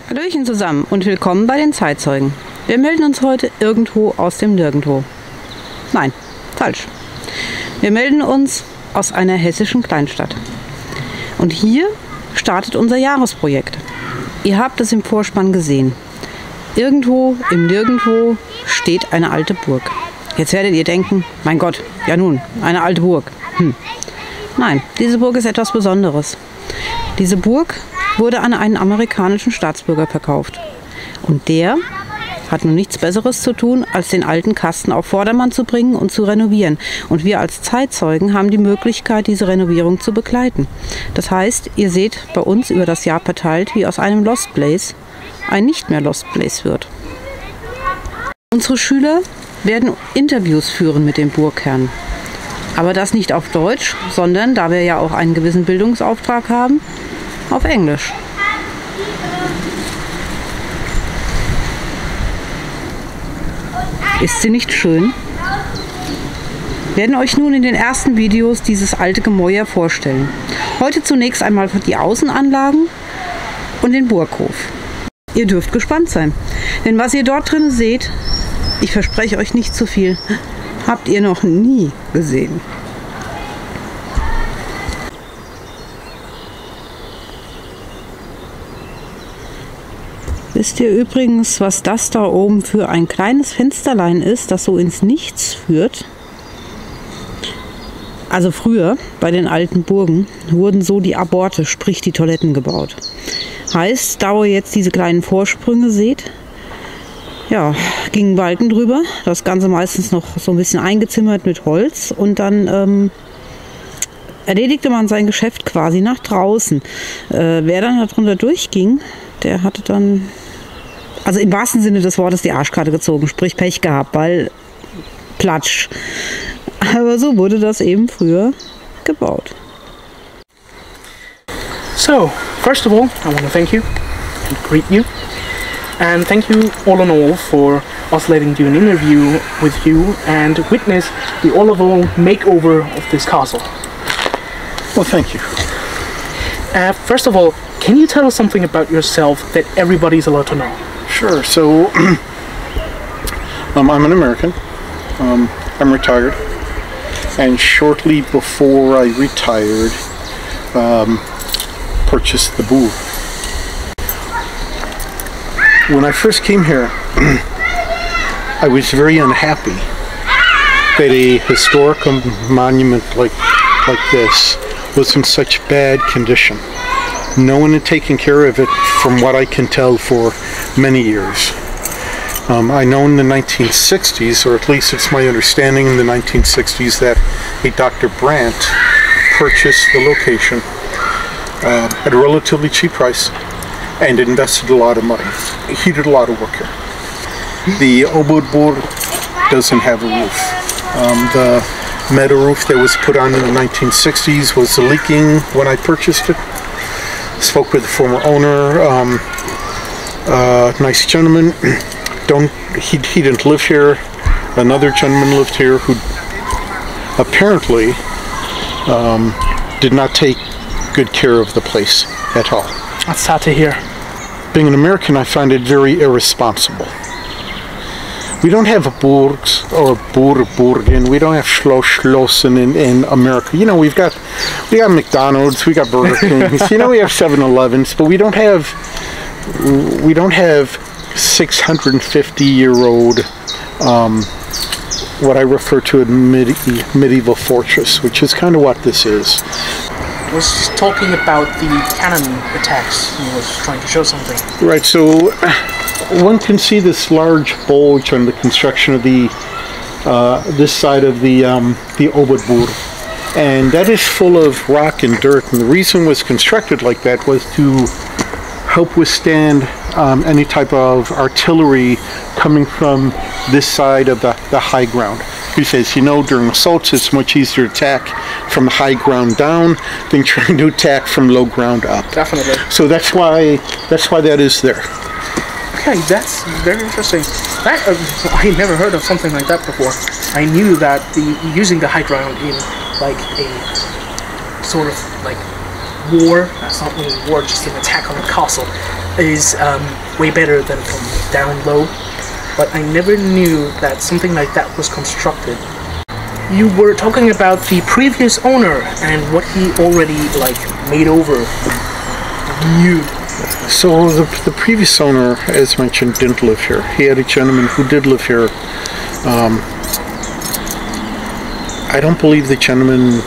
Hallöchen zusammen und willkommen bei den Zeitzeugen. Wir melden uns heute irgendwo aus dem Nirgendwo. Nein, falsch. Wir melden uns aus einer hessischen Kleinstadt. Und hier startet unser Jahresprojekt. Ihr habt es im Vorspann gesehen. Irgendwo im Nirgendwo steht eine alte Burg. Jetzt werdet ihr denken, mein Gott, ja nun, eine alte Burg. Nein, diese Burg ist etwas Besonderes. Diese Burg wurde an einen amerikanischen Staatsbürger verkauft. Und der hat nun nichts Besseres zu tun, als den alten Kasten auf Vordermann zu bringen und zu renovieren. Und wir als Zeitzeugen haben die Möglichkeit, diese Renovierung zu begleiten. Das heißt, ihr seht bei uns über das Jahr verteilt, wie aus einem Lost Place ein nicht mehr Lost Place wird. Unsere Schüler werden Interviews führen mit dem Burgherrn. Aber das nicht auf Deutsch, sondern, da wir ja auch einen gewissen Bildungsauftrag haben, auf Englisch. Ist sie nicht schön? Wir werden euch nun in den ersten Videos dieses alte Gemäuer vorstellen. Heute zunächst einmal die Außenanlagen und den Burghof. Ihr dürft gespannt sein, denn was ihr dort drin seht, ich verspreche euch nicht zu viel, habt ihr noch nie gesehen. Wisst ihr übrigens, was das da oben für ein kleines Fensterlein ist, das so ins Nichts führt? Also früher, bei den alten Burgen, wurden so die Aborte, sprich die Toiletten gebaut. Heißt, da wo ihr jetzt diese kleinen Vorsprünge seht, ja, gingen Balken drüber, das Ganze meistens noch so ein bisschen eingezimmert mit Holz und dann erledigte man sein Geschäft quasi nach draußen. Wer dann darunter durchging, der hatte dann, also im wahrsten Sinne des Wortes, die Arschkarte gezogen, sprich Pech gehabt, weil Platsch. Aber so wurde das eben früher gebaut. So, first of all, I want to thank you and greet you. And thank you all in all for us letting do an interview with you and witness the all-of-all makeover of this castle. Well, thank you. First of all, can you tell us something about yourself that everybody's allowed to know? Sure. So, I'm an American. I'm retired. And shortly before I retired, purchased the Burg. When I first came here, I was very unhappy that a historical monument like this was in such bad condition. No one had taken care of it, from what I can tell, for many years. I know in the 1960s, or at least it's my understanding in the 1960s, that a Dr. Brandt purchased the location at a relatively cheap price and invested a lot of money. He did a lot of work here. The Burg doesn't have a roof. The metal roof that was put on in the 1960s was leaking when I purchased it. Spoke with the former owner, nice gentleman. He didn't live here. Another gentleman lived here who apparently did not take good care of the place at all. That's sad to hear. Being an American, I find it very irresponsible. We don't have a Burgs or Burgen. We don't have Schlossen in America. You know, we got McDonald's, we got Burger Kings. You know, we have 7-Elevens, but we don't have 650-year-old what I refer to as medieval fortress, which is kind of what this is. I was talking about the cannon attacks. He was trying to show something. Right. So one can see this large bulge on the construction of the this side of the Burg, and that is full of rock and dirt. And the reason it was constructed like that was to help withstand any type of artillery coming from this side of the high ground. He says, you know, during assaults it's much easier to attack from the high ground down than trying to attack from low ground up. Definitely. So that's why that is there. Okay, that's very interesting. That I never heard of something like that before. I knew that using the high ground in like a sort of like war, that's not really war, just an attack on a castle, is way better than from down low, but I never knew that something like that was constructed. You were talking about the previous owner and what he already like made over new. So the previous owner, as mentioned, didn't live here. He had a gentleman who did live here. I don't believe the gentleman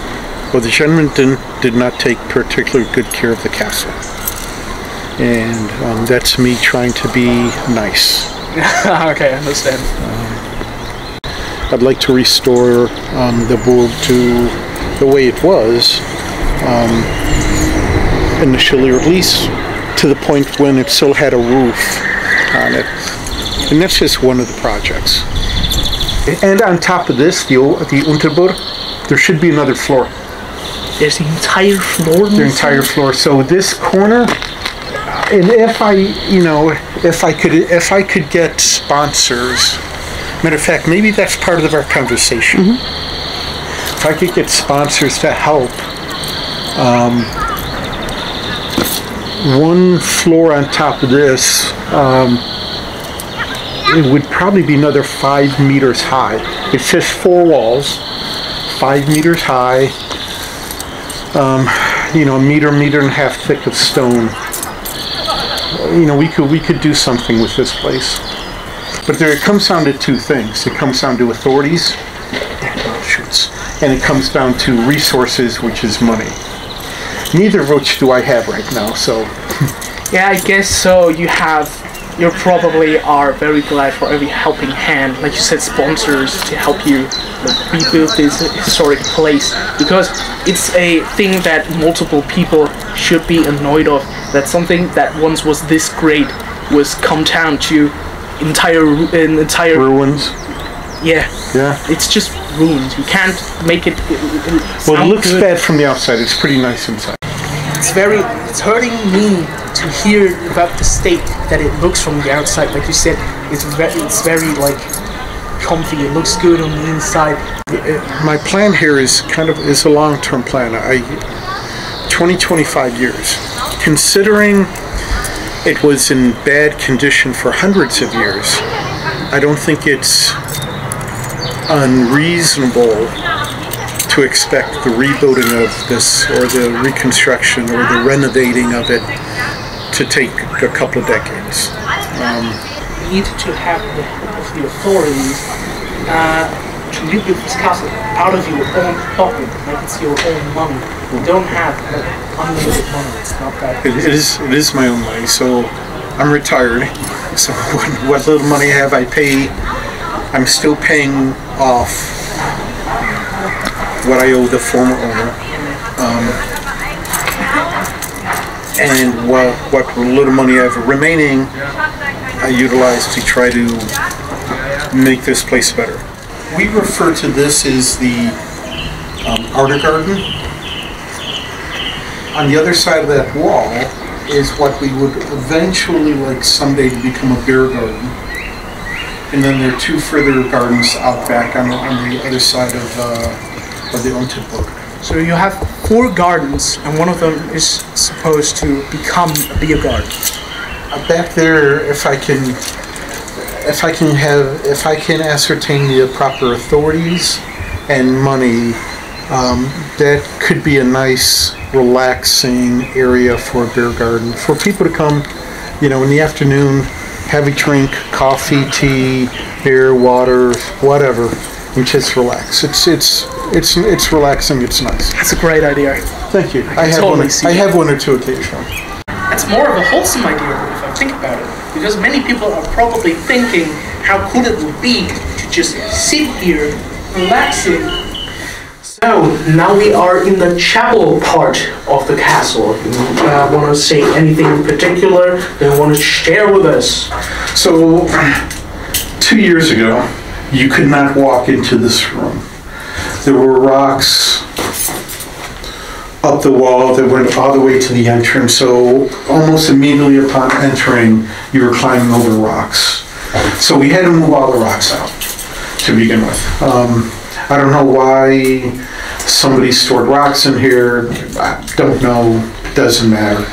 did not take particularly good care of the castle. And that's me trying to be nice. Okay, I understand. I'd like to restore the Burg to the way it was initially, or at least to the point when it still had a roof on it. And that's just one of the projects. And on top of this, the Unterburg, there should be another floor. There's the entire floor? The entire floor. So this corner, and if I could get sponsors, matter of fact, maybe that's part of our conversation. Mm-hmm. If I could get sponsors to help, one floor on top of this, it would probably be another 5 meters high. It's just 4 walls, 5 meters high, a meter and a half thick of stone. We could do something with this place. But it comes down to two things. It comes down to authorities, and it comes down to resources, which is money. Neither of which do I have right now, so. Yeah, I guess so. You probably are very glad for every helping hand, like you said, sponsors to help you rebuild this historic place, because it's a thing that multiple people should be annoyed of, that something that once was this great was come down to entire ruins. Yeah. It's just ruins. You can't make it. Well, it looks bad from the outside. It's pretty nice inside. It's hurting me to hear about the state that it looks from the outside. Like you said, it's very like comfy. It looks good on the inside. My plan here is a long-term plan. 25 years. Considering it was in bad condition for hundreds of years, I don't think it's unreasonable to expect the rebuilding of this, or the reconstruction, or the renovating of it to take a couple of decades. You need to have the help of the authorities to rebuild this castle out of your own pocket, like it's your own money. You don't have unlimited money. It's not that. It is my own money. So I'm retired. So what little money I have, I pay. I'm still paying off what I owe the former owner, and what little money I have remaining, I utilize to try to make this place better. We refer to this as the outer garden. On the other side of that wall is what we would eventually like someday to become a beer garden. And then there are 2 further gardens out back on the other side of the Untertitel. So you have 4 gardens, and one of them is supposed to become a beer garden. Back there, if I can ascertain the proper authorities and money, that could be a nice, relaxing area for a beer garden for people to come, in the afternoon, have a drink, coffee, tea, beer, water, whatever, and just relax. It's relaxing. It's nice. That's a great idea. Thank you. I have one or two occasionally. It's more of a wholesome idea if I think about it, because many people are probably thinking how cool it would be to just sit here, relaxing. So now we are in the chapel part of the castle. Want to say anything in particular that you want to share with us? So 2 years ago, you could not walk into this room. There were rocks up the wall that went all the way to the entrance, so almost immediately upon entering, you were climbing over rocks. So we had to move all the rocks out to begin with. I don't know why somebody stored rocks in here. I don't know. Doesn't matter.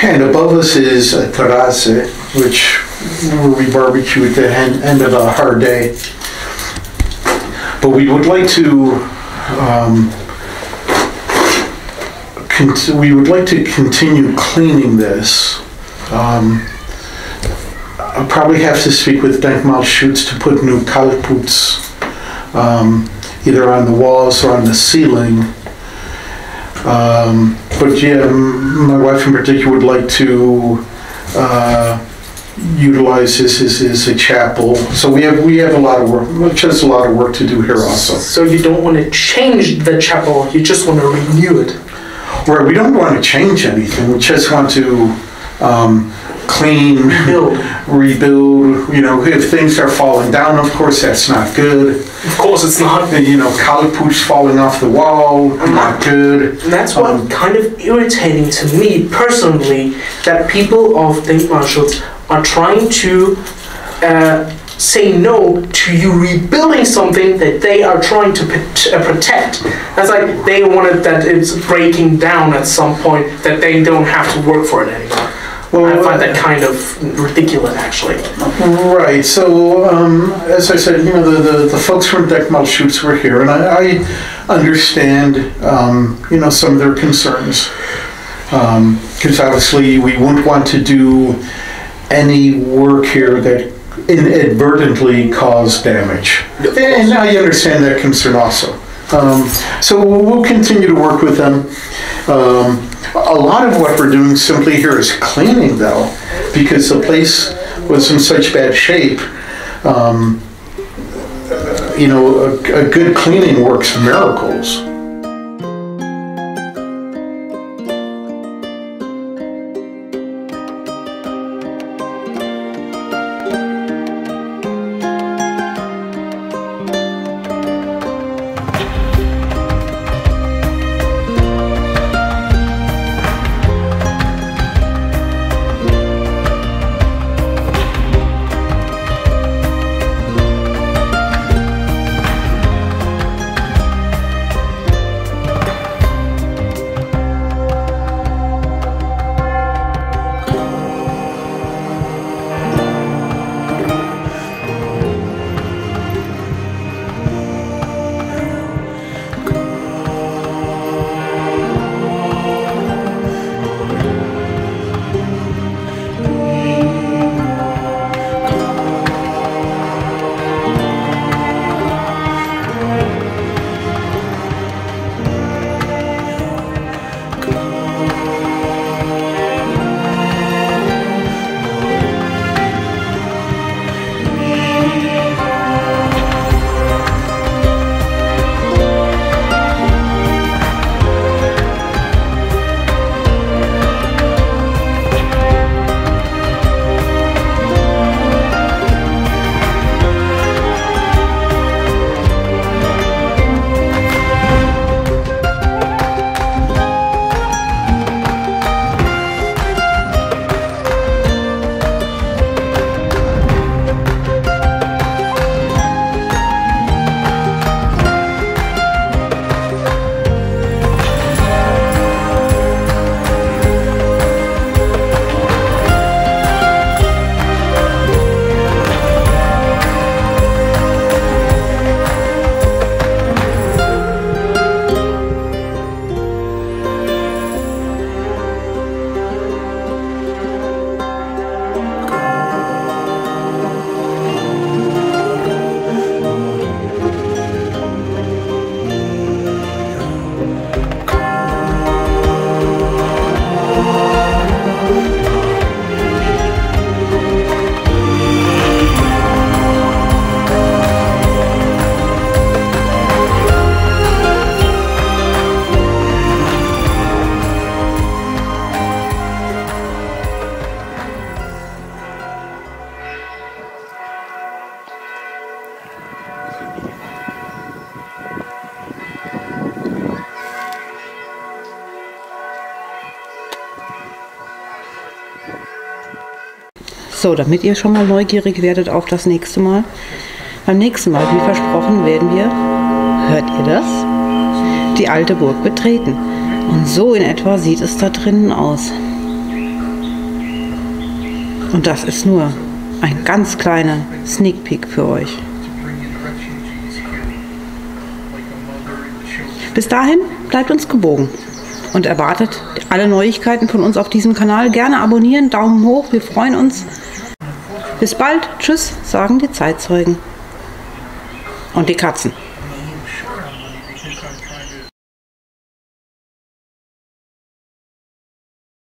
And above us is a terrace, which where we barbecue at the end of a hard day. But we would like to continue cleaning this. I'll probably have to speak with Denkmalschutz to put new kalkputs either on the walls or on the ceiling. But yeah, my wife in particular would like to utilize this as a chapel. So we have a lot of work, just a lot of work to do here also. So you don't want to change the chapel, you just want to renew it. Right, we don't want to change anything. We just want to clean, rebuild. You know, if things are falling down, of course, that's not good. Of course it's not. You know, kalkputs falling off the wall, not good. And that's what kind of irritating to me personally, that people of Denkmalschutz are trying to say no to you rebuilding something that they are trying to protect. That's like they wanted that it's breaking down at some point, that they don't have to work for it anymore. Well, I find that kind of ridiculous, actually. Right. So, as I said, you know, the folks from Denkmalschutz were here, and I understand, you know, some of their concerns, because obviously we wouldn't want to do any work here that inadvertently cause damage. And I understand that concern also. So we'll continue to work with them. A lot of what we're doing simply here is cleaning, though, because the place was in such bad shape. You know, a good cleaning works miracles. So, damit ihr schon mal neugierig werdet auf das nächste Mal. Beim nächsten Mal, wie versprochen, werden wir, hört ihr das? Die alte Burg betreten. Und so in etwa sieht es da drinnen aus. Und das ist nur ein ganz kleiner Sneak Peek für euch. Bis dahin bleibt uns gewogen und erwartet alle Neuigkeiten von uns auf diesem Kanal. Gerne abonnieren, Daumen hoch, wir freuen uns. Bis bald, tschüss, sagen die Zeitzeugen. Und die Katzen.